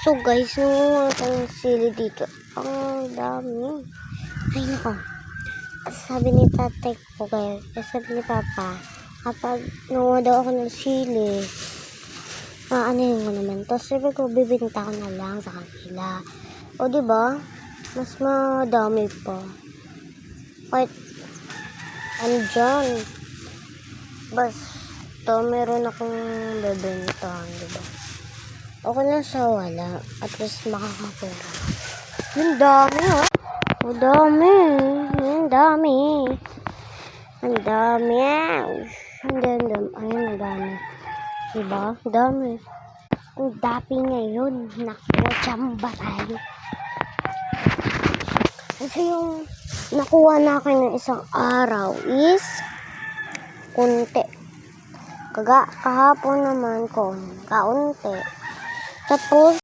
So guys, nung ang sili dito, ang dami. Ay nako. Sabi ni tatay ko guys, sabi ni papa, kapag nanguha daw ako ng sili, aanahin ko naman. Tapos sabi ko, bibinta ko na lang sa kanila. O diba? Mas madami pa. Kahit andyan. Basta meron akong bebentahan, diba? Okay lang sa wala. At least makakapera. Ang dami, ha? Ang dami. Ang dami. Ang dami. Ang dami. Ayun, ang dami. Diba? Ang dami. Ang dami ngayon. Naku, tsamba tayo. Kasi yung nakuha na akin ng isang araw is kunti. Kahapon naman kaunti. Tapos